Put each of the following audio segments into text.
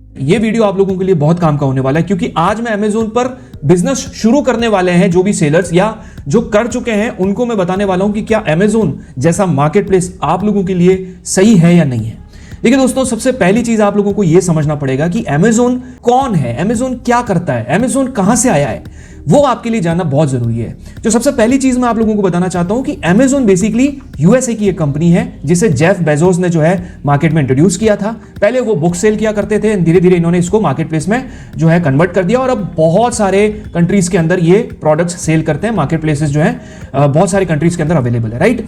ये वीडियो आप लोगों के लिए बहुत काम का होने वाला है, क्योंकि आज मैं अमेज़न पर बिजनेस शुरू करने वाले हैं जो भी सेलर्स या जो कर चुके हैं उनको मैं बताने वाला हूं कि क्या अमेज़न जैसा मार्केट प्लेस आप लोगों के लिए सही है या नहीं है। देखिए दोस्तों, सबसे पहली चीज आप लोगों को यह समझना पड़ेगा कि अमेज़न कौन है, अमेज़न क्या करता है, अमेज़न कहां से आया है, वो आपके लिए जानना बहुत जरूरी है। जो सबसे पहली चीज मैं आप लोगों को बताना चाहता हूं कि अमेज़न बेसिकली यूएसए की एक कंपनी है जिसे जेफ बेजोस ने जो है मार्केट में इंट्रोड्यूस किया था। पहले वो बुक सेल किया करते थे, धीरे धीरे इन्होंने इसको मार्केट प्लेस में जो है कन्वर्ट कर दिया और अब बहुत सारे कंट्रीज के अंदर ये प्रोडक्ट्स सेल करते हैं। मार्केट प्लेसेस जो है बहुत सारे कंट्रीज के अंदर अवेलेबल है, राइट।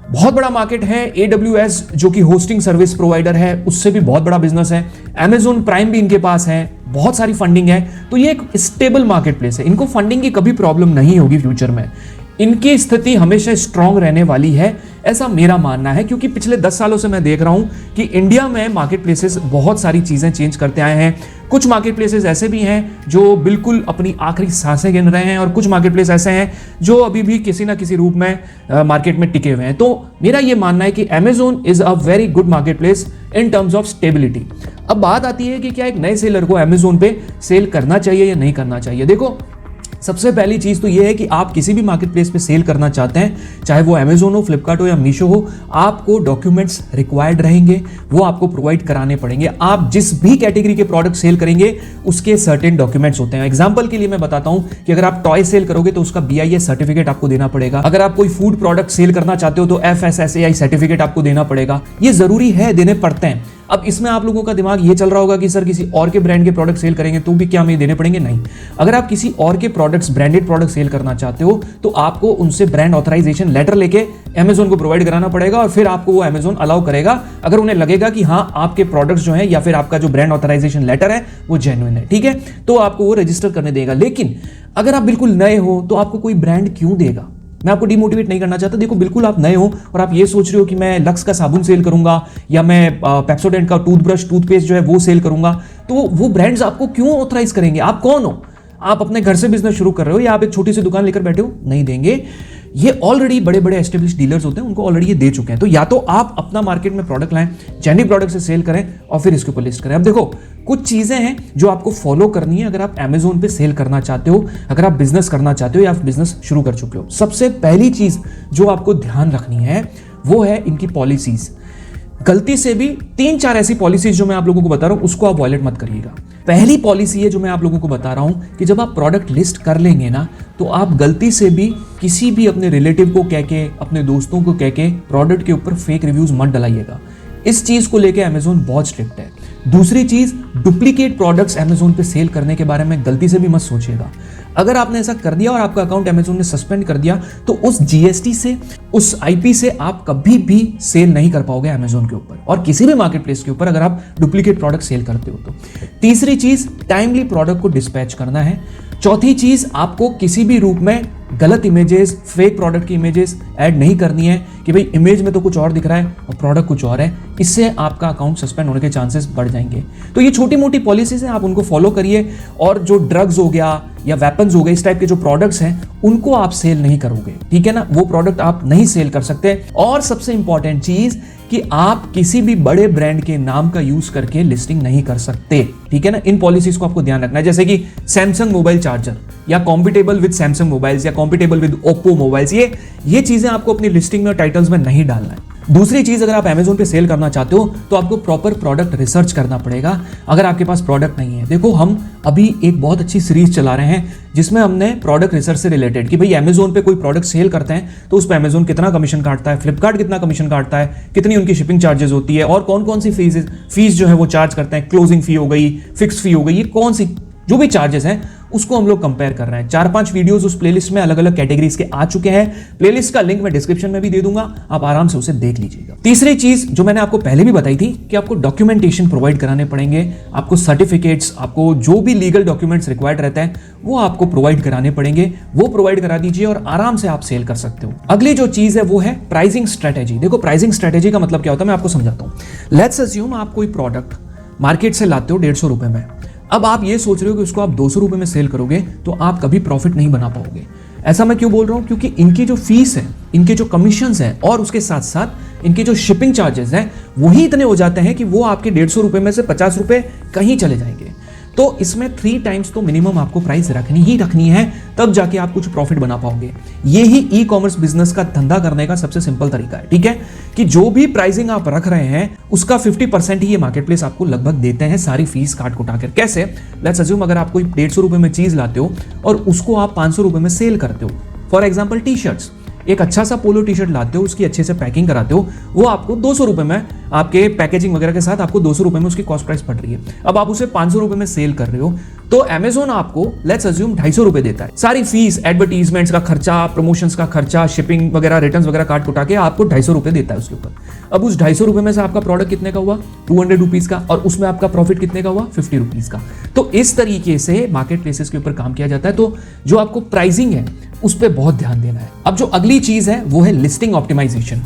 बहुत बड़ा मार्केट है। AWS जो कि होस्टिंग सर्विस प्रोवाइडर है, उससे भी बहुत बड़ा बिजनेस है। Amazon प्राइम भी इनके पास है, बहुत सारी फंडिंग है। तो ये एक स्टेबल मार्केट प्लेस है, इनको फंडिंग की कभी प्रॉब्लम नहीं होगी फ्यूचर में। इनकी स्थिति हमेशा स्ट्रांग रहने वाली है, ऐसा मेरा मानना है, क्योंकि पिछले 10 सालों से मैं देख रहा हूं कि इंडिया में मार्केट प्लेसेस बहुत सारी चीजें चेंज करते आए हैं। कुछ मार्केट प्लेसेस ऐसे भी हैं जो बिल्कुल अपनी आखिरी सांसें गिन रहे हैं और कुछ मार्केट प्लेस ऐसे हैं जो अभी भी किसी ना किसी रूप में मार्केट में टिके हुए हैं। तो मेरा यह मानना है कि Amazon is a very good market place in terms of stability. अब बात आती है कि क्या एक नए सेलर को अमेज़न पे सेल करना चाहिए या नहीं करना चाहिए। देखो, सबसे पहली चीज तो यह है कि आप किसी भी मार्केट प्लेस पे सेल करना चाहते हैं, चाहे वो अमेज़न हो, फ्लिपकार्ट हो या मीशो हो, आपको डॉक्यूमेंट्स रिक्वायर्ड रहेंगे, वो आपको प्रोवाइड कराने पड़ेंगे। आप जिस भी कैटेगरी के प्रोडक्ट सेल करेंगे उसके सर्टेन डॉक्यूमेंट्स होते हैं। एग्जांपल के लिए मैं बताता हूं कि अगर आप टॉय सेल करोगे तो उसका BIS सर्टिफिकेट आपको देना पड़ेगा। अगर आप कोई फूड प्रोडक्ट सेल करना चाहते हो तो FSSAI सर्टिफिकेट आपको देना पड़ेगा। ये जरूरी है, देने पड़ते हैं। अब इसमें आप लोगों का दिमाग ये चल रहा होगा कि सर किसी और के ब्रांड के प्रोडक्ट सेल करेंगे तो भी क्या हमें देने पड़ेंगे? नहीं। अगर आप किसी और के प्रोडक्ट्स, ब्रांडेड प्रोडक्ट सेल करना चाहते हो तो आपको उनसे ब्रांड ऑथराइजेशन लेटर लेके अमेज़न को प्रोवाइड कराना पड़ेगा और फिर आपको वो अमेज़न अलाउ करेगा अगर उन्हें लगेगा कि हाँ आपके प्रोडक्ट्स जो है या फिर आपका जो ब्रांड ऑथराइजेशन लेटर है वो जेन्युइन है, ठीक है, तो आपको वो रजिस्टर करने देगा। लेकिन अगर आप बिल्कुल नए हो तो आपको कोई ब्रांड क्यों देगा? मैं आपको डिमोटिवेट नहीं करना चाहता। देखो, बिल्कुल आप नए हो और आप ये सोच रहे हो कि मैं लक्स का साबुन सेल करूंगा या मैं पेप्सोडेंट का टूथब्रश, टूथपेस्ट जो है वो सेल करूंगा, तो वो ब्रांड्स आपको क्यों ऑथराइज करेंगे? आप कौन हो? आप अपने घर से बिजनेस शुरू कर रहे हो या आप एक छोटी सी दुकान लेकर बैठे हो? नहीं देंगे। ये ऑलरेडी बड़े बड़े एस्टेब्लिश डीलर्स होते हैं, उनको ऑलरेडी ये दे चुके हैं। तो या तो आप अपना मार्केट में प्रोडक्ट लाएं, जेन्युइन प्रोडक्ट से सेल करें और फिर इसके ऊपर लिस्ट करें। अब देखो, कुछ चीजें हैं जो आपको फॉलो करनी है अगर आप अमेज़न पे सेल करना चाहते हो, अगर आप बिजनेस करना चाहते हो या आप बिजनेस शुरू कर चुके हो। सबसे पहली चीज जो आपको ध्यान रखनी है वो है इनकी पॉलिसीज। गलती से भी 3-4 ऐसी पॉलिसीज जो मैं आप लोगों को बता रहा हूं उसको आप वॉयलेट मत करिएगा। पहली पॉलिसी है जो मैं आप लोगों को बता रहा हूं कि जब आप प्रोडक्ट लिस्ट कर लेंगे ना तो आप गलती से भी किसी भी अपने रिलेटिव को कह के, अपने दोस्तों को कह के प्रोडक्ट के ऊपर फेक रिव्यूज मत डलाइएगा। इस चीज को लेके अमेज़न बहुत स्ट्रिक्ट है। दूसरी चीज, डुप्लीकेट प्रोडक्ट्स अमेज़न पे सेल करने के बारे में गलती से भी मत सोचिएगा। अगर आपने ऐसा कर दिया और आपका अकाउंट अमेज़न ने सस्पेंड कर दिया तो उस GST से, उस IP से आप कभी भी सेल नहीं कर पाओगे अमेज़न के ऊपर और किसी भी मार्केट प्लेस के ऊपर अगर आप डुप्लीकेट प्रोडक्ट सेल करते हो तो। तीसरी चीज, टाइमली प्रोडक्ट को डिस्पैच करना है। चौथी चीज, आपको किसी भी रूप में गलत इमेजेस, फेक प्रोडक्ट की इमेजेस ऐड नहीं करनी है कि भाई इमेज में तो कुछ और दिख रहा है और प्रोडक्ट कुछ और है। इससे आपका अकाउंट सस्पेंड होने के चांसेस बढ़ जाएंगे। तो ये छोटी मोटी पॉलिसीज हैं, आप उनको फॉलो करिए। और जो ड्रग्स हो गया या वेपन्स हो गए, इस टाइप के जो प्रोडक्ट्स हैं उनको आप सेल नहीं करोगे, ठीक है ना, वो प्रोडक्ट आप नहीं सेल कर सकते। और सबसे इंपॉर्टेंट चीज कि आप किसी भी बड़े ब्रांड के नाम का यूज करके लिस्टिंग नहीं कर सकते, ठीक है ना। इन पॉलिसीज को आपको ध्यान रखना है, जैसे कि सैमसंग मोबाइल चार्जर या कॉम्पिटेबल विद सैमसंग मोबाइल्स या कॉम्पिटेबल विद ओप्पो मोबाइल्स, ये चीजें आपको अपनी लिस्टिंग में, टाइटल्स में नहीं डालना है। दूसरी चीज, अगर आप अमेज़न पे सेल करना चाहते हो तो आपको प्रॉपर प्रोडक्ट रिसर्च करना पड़ेगा अगर आपके पास प्रोडक्ट नहीं है। देखो, हम अभी एक बहुत अच्छी सीरीज चला रहे हैं जिसमें हमने प्रोडक्ट रिसर्च से रिलेटेड कि भाई अमेज़न पे कोई प्रोडक्ट सेल करते हैं तो उस पर अमेज़न कितना कमीशन काटता है, फ्लिपकार्ट कितना कमीशन काटता है, कितनी उनकी शिपिंग चार्जेस होती है और कौन कौन सी फीस जो है वो चार्ज करते हैं, क्लोजिंग फी हो गई, फिक्स फी हो गई, ये कौन सी जो भी चार्जेस हैं उसको हम लोग कंपेयर कर रहे हैं। 4-5 वीडियोस उस प्लेलिस्ट में अलग अलग कैटेगरीज के आ चुके हैं। प्लेलिस्ट का लिंक मैं डिस्क्रिप्शन में भी दे दूंगा, आप आराम से उसे देख लीजिएगा। तीसरी चीज जो मैंने आपको पहले भी बताई थी कि आपको डॉक्यूमेंटेशन प्रोवाइड कराने पड़ेंगे, आपको सर्टिफिकेट्स, आपको जो भी लीगल डॉक्यूमेंट्स रिक्वायर्ड रहते हैं वो आपको प्रोवाइड कराने पड़ेंगे। वो प्रोवाइड करा दीजिए और आराम से आप सेल कर सकते हो। अगली जो चीज है वो है प्राइसिंग स्ट्रेटेजी। देखो, प्राइसिंग स्ट्रेटेजी का मतलब क्या होता है मैं आपको समझाता हूं। लेट्स अज्यूम आप कोई प्रोडक्ट मार्केट से लाते हो 150 रुपए में। अब आप ये सोच रहे हो कि उसको आप 200 रुपए में सेल करोगे तो आप कभी प्रॉफिट नहीं बना पाओगे। ऐसा मैं क्यों बोल रहा हूं? क्योंकि इनकी जो फीस है, इनके जो कमीशंस हैं और उसके साथ साथ इनके जो शिपिंग चार्जेस हैं वही इतने हो जाते हैं कि वो आपके 150 रुपए में से 50 रुपए कहीं चले जाएंगे। तो इसमें 3 टाइम्स तो मिनिमम आपको प्राइस रखनी ही रखनी है, तब जाके आप कुछ प्रॉफिट बना पाओगे। ये ही ई कॉमर्स बिजनेस का धंधा करने का सबसे सिंपल तरीका है, ठीक है, कि जो भी प्राइसिंग आप रख रहे हैं उसका 50% ही ये मार्केट प्लेस आपको लगभग देते हैं, सारी फीस काट कुटा कर। कैसे? लेट्स अज्यूम अगर आप कोई 150 रुपए में चीज लाते हो और उसको आप 500 रुपए में सेल करते हो, फॉर एग्जाम्पल टी शर्ट्स, एक अच्छा सा पोलो टी शर्ट लाते हो, उसकी अच्छे से पैकिंग कराते हो, वो आपको 200 रुपए में आपके पैकेजिंग वगैरह के साथ आपको 200 रुपए में उसकी कॉस्ट प्राइस पड़ रही है। अब आप उसे 500 रुपए में सेल कर रहे हो, तो अमेजोन आपको लेट्स अज्यूम 250 रुपए देता है। सारी फीस, एडवर्टीजमेंट्स का खर्चा, प्रमोशंस का खर्चा, शिपिंग वगैरह, रिटर्न वगैरह काट कुटा के आपको 250 रुपए देता है उसके ऊपर। अब उस 250 रुपए में से आपका प्रोडक्ट कितने का हुआ? 200 रुपीज का, और उसमें आपका प्रॉफिट कितने का हुआ? 50 रुपीज का। तो इस तरीके से मार्केट प्लेसेस के ऊपर काम किया जाता है। तो जो आपको प्राइसिंग है उस पर बहुत ध्यान देना है। अब जो अगली चीज है वो है लिस्टिंग ऑप्टिमाइजेशन।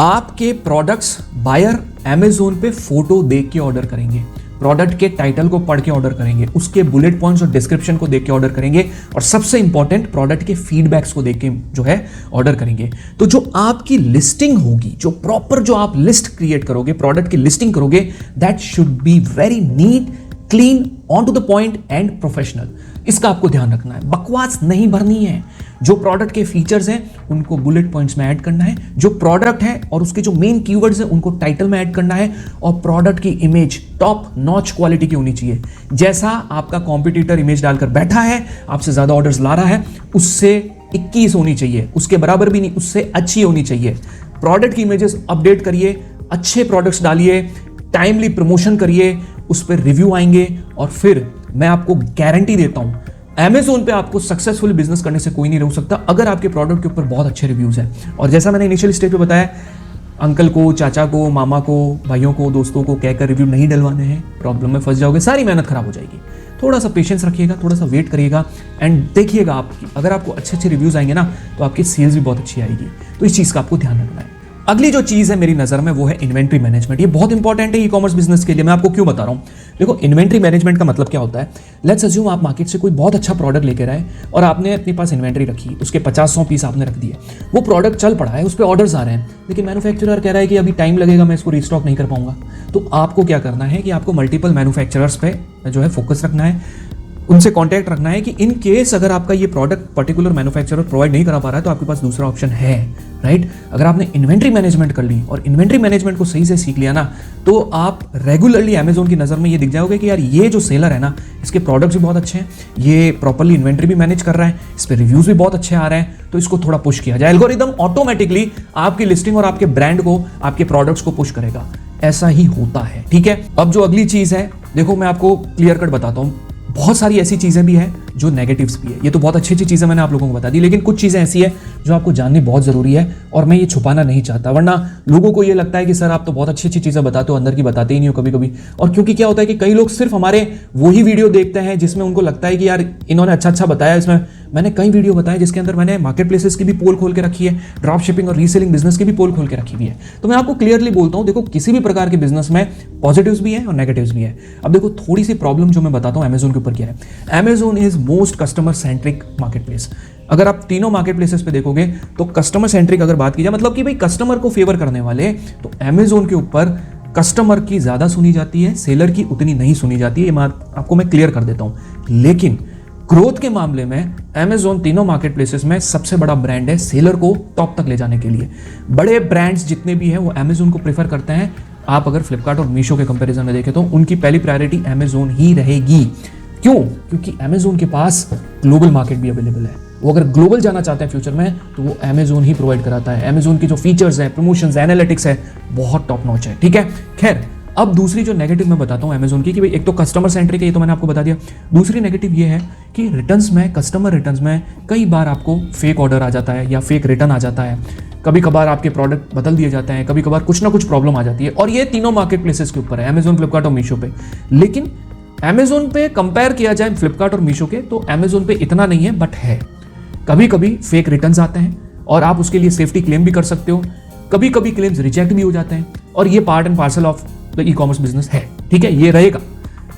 आपके प्रोडक्ट्स बायर अमेजोन पे फोटो देख के ऑर्डर करेंगे, प्रोडक्ट के टाइटल को पढ़ के ऑर्डर करेंगे, उसके बुलेट पॉइंट्स और डिस्क्रिप्शन को देख के ऑर्डर करेंगे, और सबसे इंपॉर्टेंट प्रोडक्ट के फीडबैक्स को देख के जो है ऑर्डर करेंगे। तो जो आपकी लिस्टिंग होगी, जो प्रॉपर जो आप लिस्ट क्रिएट करोगे, प्रोडक्ट की लिस्टिंग करोगे, that should be very neat, clean, on to the point and professional. इसका आपको ध्यान रखना है, बकवास नहीं भरनी है। जो प्रोडक्ट के फीचर्स हैं उनको बुलेट पॉइंट्स में ऐड करना है, जो प्रोडक्ट है और उसके जो मेन कीवर्ड्स हैं उनको टाइटल में ऐड करना है, और प्रोडक्ट की इमेज टॉप नॉच क्वालिटी की होनी चाहिए। जैसा आपका कॉम्पिटिटर इमेज डालकर बैठा है, आपसे ज्यादा ऑर्डर्स ला रहा है, उससे 21 होनी चाहिए, उसके बराबर भी नहीं, उससे अच्छी होनी चाहिए। प्रोडक्ट की इमेजेस अपडेट करिए, अच्छे प्रोडक्ट्स डालिए, टाइमली प्रमोशन करिए, उस पर रिव्यू आएंगे, और फिर मैं आपको गारंटी देता हूं अमेजोन पे आपको सक्सेसफुल बिजनेस करने से कोई नहीं रोक सकता अगर आपके प्रोडक्ट के ऊपर बहुत अच्छे रिव्यूज हैं। और जैसा मैंने इनिशियल स्टेज पे बताया, अंकल को, चाचा को, मामा को, भाइयों को, दोस्तों को कहकर रिव्यू नहीं डलवाने हैं, प्रॉब्लम में फंस जाओगे, सारी मेहनत खराब हो जाएगी। थोड़ा सा पेशेंस रखिएगा, थोड़ा सा वेट करिएगा, एंड देखिएगा आपकी अगर आपको अच्छे अच्छे रिव्यूज आएंगे ना तो आपकी सेल्स भी बहुत अच्छी आएगी। तो इस चीज़ का आपको ध्यान रखना है। अगली जो चीज है मेरी नजर में वो है इन्वेंट्री मैनेजमेंट। ये बहुत इंपॉर्टेंट है ई कॉमर्स बिजनेस के लिए। मैं आपको क्यों बता रहा हूं, देखो इन्वेंट्री मैनेजमेंट का मतलब क्या होता है। लेट्स अज्यूम आप मार्केट से कोई बहुत अच्छा प्रोडक्ट लेकर आए और आपने अपने पास इन्वेंट्री रखी, उसके 50-100 पीस आपने रख दिए, वो प्रोडक्ट चल पड़ा है, उस पर ऑर्डर्स आ रहे हैं, लेकिन मैन्युफैक्चरर कह रहा है कि अभी टाइम लगेगा, मैं इसको रिस्टॉक नहीं कर पाऊंगा। तो आपको क्या करना है कि आपको मल्टीपल मैन्युफैक्चरर्स पे जो है फोकस रखना है, उनसे कांटेक्ट रखना है कि इन केस अगर आपका ये प्रोडक्ट पर्टिकुलर मैन्युफैक्चरर प्रोवाइड नहीं करा पा रहा है तो आपके पास दूसरा ऑप्शन है, राइट। अगर आपने इन्वेंट्री मैनेजमेंट कर ली और इन्वेंट्री मैनेजमेंट को सही से सीख लिया ना, तो आप रेगुलरली अमेजोन की नज़र में ये दिख जाओगे कि यार ये जो सेलर है ना, इसके प्रोडक्ट्स भी बहुत अच्छे हैं, ये प्रॉपरली इन्वेंट्री भी मैनेज कर रहा है, इस पर रिव्यूज़ भी बहुत अच्छे आ रहे हैं, तो इसको थोड़ा पुश किया जाए। एल्गोरिदम ऑटोमेटिकली आपकी लिस्टिंग और आपके ब्रांड को, आपके प्रोडक्ट्स को पुश करेगा। ऐसा ही होता है, ठीक है। अब जो अगली चीज़ है, देखो मैं आपको क्लियर कट बताता हूँ, बहुत सारी ऐसी चीज़ें भी हैं जो नेगेटिव्स भी है। ये तो बहुत अच्छी अच्छी चीज़ें मैंने आप लोगों को बता दी, लेकिन कुछ चीज़ें ऐसी है जो आपको जाननी बहुत ज़रूरी है और मैं ये छुपाना नहीं चाहता, वरना लोगों को ये लगता है कि सर आप तो बहुत अच्छी अच्छी चीज़ें बताते हो, अंदर की बताते ही नहीं हो कभी कभी। और क्योंकि क्या होता है कि कई लोग सिर्फ हमारे वही वीडियो देखते हैं जिसमें उनको लगता है कि यार इन्होंने अच्छा अच्छा बताया। इसमें मैंने कई वीडियो बताए जिसके अंदर मैंने मार्केट प्लेसेस की भी पोल खोल के रखी है, ड्रॉप शिपिंग और रीसेलिंग बिजनेस की भी पोल खोल के रखी हुई है। तो मैं आपको क्लियरली बोलता हूँ, देखो किसी भी प्रकार के बिजनेस में पॉजिटिव्स भी है और नेगेटिव्स भी है। अब देखो थोड़ी सी प्रॉब्लम जो मैं बताता हूँ अमेजोन के ऊपर क्या है। Amazon is most customer centric market place. अगर आप तीनों मार्केट प्लेसेस पे देखोगे तो कस्टमर सेंट्रिक अगर बात की जाए, मतलब कि भाई कस्टमर को फेवर करने वाले, तो अमेजोन के ऊपर कस्टमर की ज्यादा सुनी जाती है, सेलर की उतनी नहीं सुनी जाती है। ये बात आपको मैं क्लियर कर देता हूं। लेकिन ग्रोथ के मामले में अमेजोन तीनों मार्केट प्लेसेस में सबसे बड़ा ब्रांड है, सेलर को टॉप तक ले जाने के लिए। बड़े ब्रांड्स जितने भी हैं वो अमेजोन को प्रेफर करते हैं। आप अगर फ्लिपकार्ट और मीशो के कंपैरिजन में देखें तो उनकी पहली प्रायोरिटी अमेजोन ही रहेगी। क्यों? क्योंकि अमेजोन के पास ग्लोबल मार्केट भी अवेलेबल है। वो अगर ग्लोबल जाना चाहते हैं फ्यूचर में तो वो अमेजोन ही प्रोवाइड कराता है। अमेजोन की जो फीचर्स है, प्रमोशंस, एनालिटिक्स है, बहुत टॉप नॉच है, ठीक है। खैर, अब दूसरी जो नेगेटिव मैं बताता हूँ अमेजोन की, कि भाई एक तो कस्टमर सेंट्रिक है, ये तो मैंने आपको बता दिया। दूसरी नेगेटिव ये है कि रिटर्न्स में, कस्टमर रिटर्न्स में कई बार आपको फेक ऑर्डर आ जाता है या फेक रिटर्न आ जाता है। कभी कभार आपके प्रोडक्ट बदल दिए जाते हैं, कभी कभार कुछ ना कुछ प्रॉब्लम आ जाती है। और ये तीनों मार्केट प्लेसेस के ऊपर है, अमेजोन, फ्लिपकार्ट और मीशो पे। लेकिन अमेजोन पे कंपेयर किया जाए फ्लिपकार्ट और मीशो के, तो अमेजोन पे इतना नहीं है, बट है। कभी कभी फेक रिटर्न्स आते हैं और आप उसके लिए सेफ्टी क्लेम भी कर सकते हो। कभी कभी क्लेम्स रिजेक्ट भी हो जाते हैं, और ये part and parcel of the e commerce business है, ठीक है, ये रहेगा।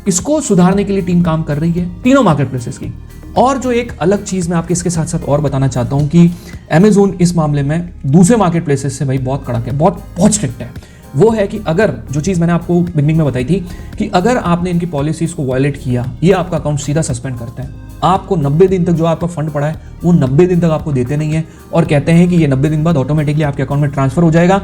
इसको सुधारने के लिए टीम काम कर रही है तीनों मार्केट प्लेसेस की। और जो एक अलग चीज़ मैं आपके इसके साथ साथ और बताना चाहता हूँ कि अमेजोन इस मामले में दूसरे मार्केट प्लेसेस से भाई बहुत कड़क है, बहुत बहुत स्ट्रिक्ट है। वो है कि अगर जो चीज़ मैंने आपको बिगनिंग में बताई थी कि अगर आपने इनकी पॉलिसीज़ को वायलेट किया, ये आपका अकाउंट सीधा सस्पेंड करते हैं। आपको 90 दिन तक जो आपका फंड पड़ा है वो 90 दिन तक आपको देते नहीं है और कहते हैं कि ये 90 दिन बाद ऑटोमेटिकली आपके अकाउंट में ट्रांसफर हो जाएगा।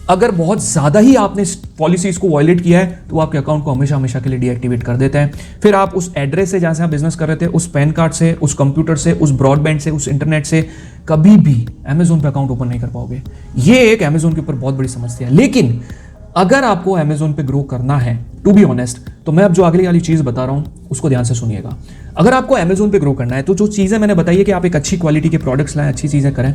अगर बहुत ज़्यादा ही आपने पॉलिसीज़ को वायलेट किया है तो आपके अकाउंट को हमेशा हमेशा के लिए डीएक्टिवेट कर देते हैं। फिर आप उस एड्रेस से जहाँ से आप बिजनेस कर रहे थे, उस पैन कार्ड से, उस कंप्यूटर से, उस ब्रॉडबैंड से, उस इंटरनेट से कभी भी अमेजोन पे अकाउंट ओपन नहीं कर पाओगे। ये एक अमेजोन के ऊपर बहुत बड़ी समस्या है। लेकिन अगर आपको अमेजोन पे ग्रो करना है, टू बी ऑनेस्ट, तो मैं अब जो अगली वाली चीज़ बता रहा हूँ उसको ध्यान से सुनिएगा। अगर आपको अमेजोन पे ग्रो करना है तो जो चीज़ें मैंने बताई है कि आप एक अच्छी क्वालिटी के प्रोडक्ट्स लाएं, अच्छी चीज़ें करें,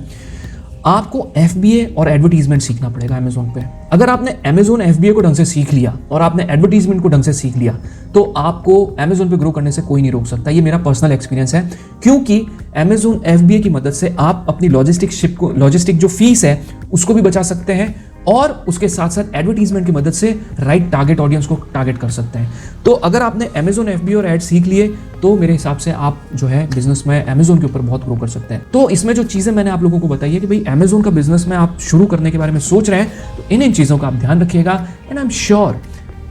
आपको FBA और एडवर्टीजमेंट सीखना पड़ेगा अमेजोन पे। अगर आपने अमेजोन FBA को ढंग से सीख लिया और आपने एडवर्टीजमेंट को ढंग से सीख लिया तो आपको अमेजोन पे ग्रो करने से कोई नहीं रोक सकता। ये मेरा पर्सनल एक्सपीरियंस है, क्योंकि अमेजोन FBA की मदद से आप अपनी लॉजिस्टिक जो फीस है उसको भी बचा सकते हैं और उसके साथ साथ एडवर्टीजमेंट की मदद से राइट टारगेट ऑडियंस को टारगेट कर सकते हैं। तो अगर आपने अमेजोन FBA और एड सीख लिए तो मेरे हिसाब से आप जो है बिजनेस में अमेजोन के ऊपर बहुत ग्रो कर सकते हैं। तो इसमें जो चीज़ें मैंने आप लोगों को बताई है कि भाई अमेजोन का बिजनेस में आप शुरू करने के बारे में सोच रहे हैं तो इन चीज़ों का आप ध्यान रखिएगा। एंड आई एम श्योर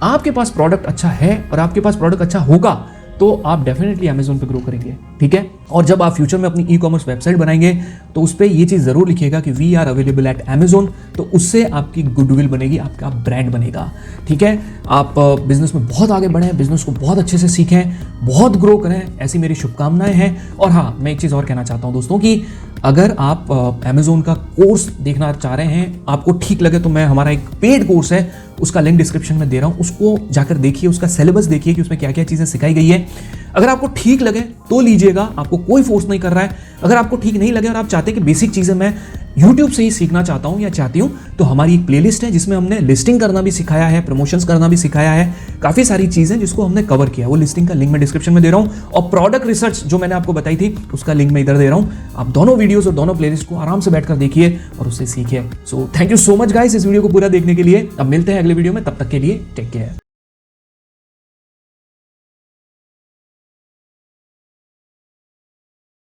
आपके पास प्रोडक्ट अच्छा है और आपके पास प्रोडक्ट अच्छा होगा तो आप डेफिनेटली अमेजोन पे ग्रो करेंगे, ठीक है। और जब आप फ्यूचर में अपनी ई-कॉमर्स वेबसाइट बनाएंगे तो उस पर ये चीज़ ज़रूर लिखिएगा कि we are available at Amazon, तो उससे आपकी गुडविल बनेगी, आपका ब्रांड बनेगा, ठीक है। आप बिजनेस में बहुत आगे बढ़ें, बिजनेस को बहुत अच्छे से सीखें, बहुत ग्रो करें, ऐसी मेरी शुभकामनाएं हैं। और हाँ, मैं एक चीज़ और कहना चाहता हूँ दोस्तों कि अगर आप अमेजोन का कोर्स देखना चाह रहे हैं, आपको ठीक लगे, तो मैं हमारा एक पेड कोर्स है, उसका लिंक डिस्क्रिप्शन में दे रहा हूँ, उसको जाकर देखिए, उसका सिलेबस देखिए कि उसमें क्या क्या चीज़ें सिखाई गई है। अगर आपको ठीक लगे तो लीजिएगा, आपको कोई फोर्स नहीं कर रहा है। अगर आपको ठीक नहीं लगे और आप चाहते हैं कि बेसिक चीज़ें मैं YouTube से ही सीखना चाहता हूँ या चाहती हूँ, तो हमारी एक प्लेलिस्ट है जिसमें हमने लिस्टिंग करना भी सिखाया है, प्रमोशंस करना भी सिखाया है, काफ़ी सारी चीज़ें जिसको हमने कवर किया है। वो लिस्टिंग का लिंक मैं डिस्क्रिप्शन में दे रहा हूँ और प्रोडक्ट रिसर्च जो मैंने आपको बताई थी उसका लिंक मैं इधर दे रहा हूँ। आप दोनों वीडियोस और दोनों प्लेलिस्ट को आराम से बैठकर देखिए और उससे सीखिए। So thank you so much guys इस वीडियो को पूरा देखने के लिए। अब मिलते हैं अगले वीडियो में, तब तक के लिए टेक केयर।